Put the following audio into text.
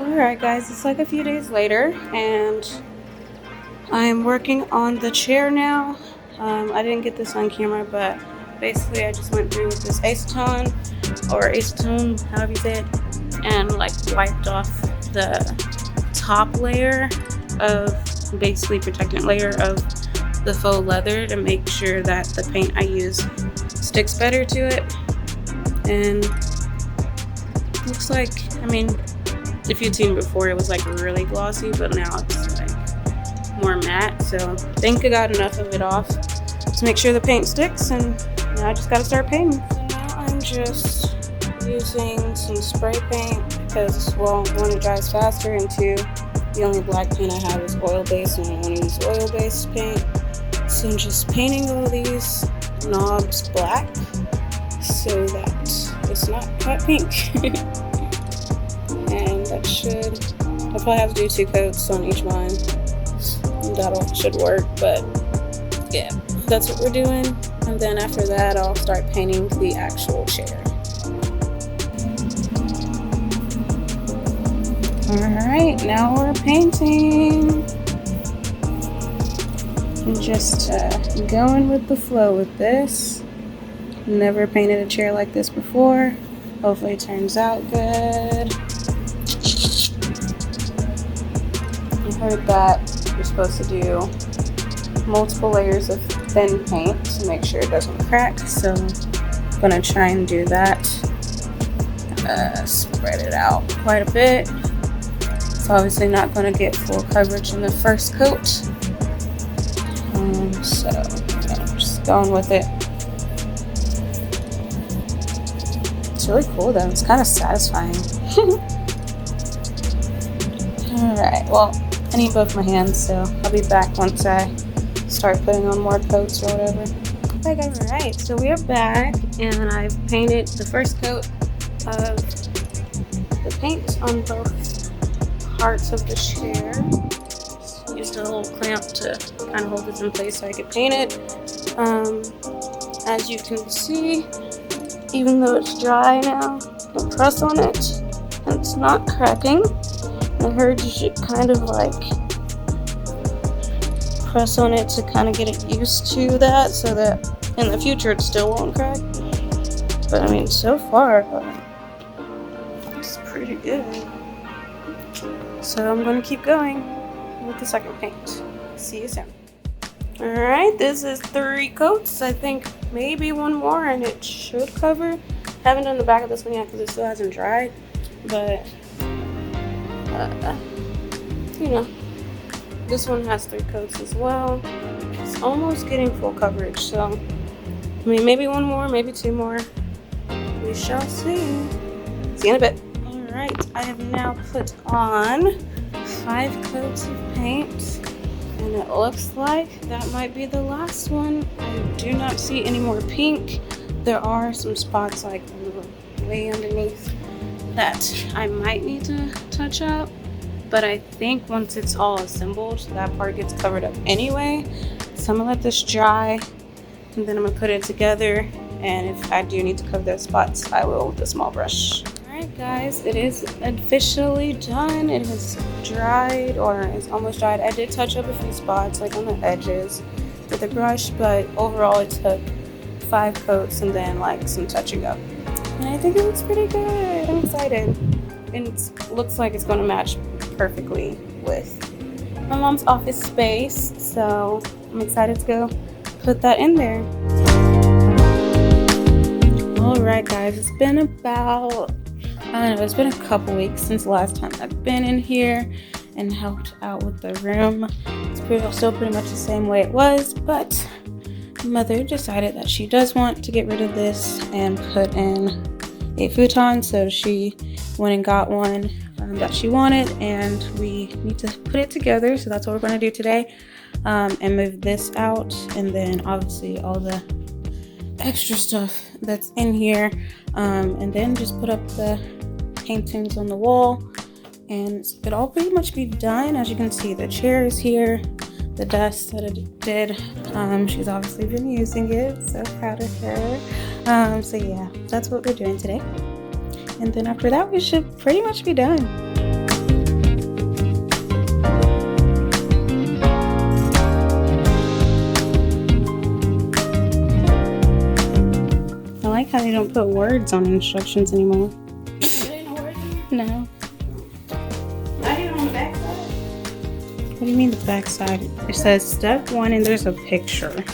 Alright guys, it's like a few days later and I'm working on the chair now. I didn't get this on camera, but basically I just went through with this acetone, or acetone, however you say it, and like wiped off the top layer of, basically protectant layer of the faux leather to make sure that the paint I use sticks better to it. And looks like, I mean, if you'd seen before, it was like really glossy, but now it's like more matte. So I think I got enough of it off to make sure the paint sticks, and now I just gotta start painting. So now I'm just using some spray paint because, well, one, it dries faster, and two, the only black paint I have is oil-based, and I want to use oil-based paint. So I'm just painting all these knobs black so that it's not hot pink. And that should, I'll probably have to do 2 coats on each one. That should work, but yeah, that's what we're doing. And then after that, I'll start painting the actual chair. Alright, now we're painting. I'm just going with the flow with this. Never painted a chair like this before. Hopefully it turns out good. I heard that you're supposed to do multiple layers of thin paint to make sure it doesn't crack, so I'm gonna try and do that. Spread it out quite a bit. It's obviously not gonna get full coverage in the first coat, so I'm just going with it. It's really cool though, it's kind of satisfying. Alright, well, I need both my hands, so I'll be back once I start putting on more coats or whatever. Okay guys, alright, so we are back, and I've painted the first coat of the paint on both parts of the chair. Just used a little clamp to kind of hold this in place so I could paint it. As you can see, even though it's dry now, I press on it and it's not cracking. I heard you should kind of like press on it to kind of get it used to that, so that in the future it still won't crack. But I mean, so far it's pretty good. So I'm gonna keep going with the second paint. See you soon. Alright, this is 3 coats. I think maybe 1 more and it should cover. Haven't done the back of this one yet because it still hasn't dried, but you know, this one has 3 coats as well. It's almost getting full coverage, so I mean, maybe 1 more, maybe 2 more. We shall see. See you in a bit. Alright, I have now put on 5 coats of paint, and it looks like that might be the last one. I do not see any more pink. There are some spots like way underneath that I might need to touch up, but I think once it's all assembled, that part gets covered up anyway. So I'm gonna let this dry, and then I'm gonna put it together, and if I do need to cover those spots, I will with a small brush. Alright guys, it is officially done. It has dried, or it's almost dried. I did touch up a few spots like on the edges with a brush, but overall it took 5 coats and then like some touching up. And I think it looks pretty good. I'm excited. And it looks like it's going to match perfectly with my mom's office space. So I'm excited to go put that in there. Alright guys, it's been about, I don't know, it's been a couple weeks since the last time I've been in here and helped out with the room. It's still pretty much the same way it was, but Mother decided that she does want to get rid of this and put in a futon, so she went and got one that she wanted, and we need to put it together. So that's what we're going to do today, and move this out, and then obviously all the extra stuff that's in here, and then just put up the paintings on the wall, and it'll all pretty much be done. As you can see, the chair is here, the desk that I did, she's obviously been using it, so proud of her. So yeah, that's what we're doing today. And then after that, we should pretty much be done. I like how they don't put words on instructions anymore. No. Not even on the back side. What do you mean the back side? It says step 1 and there's a picture.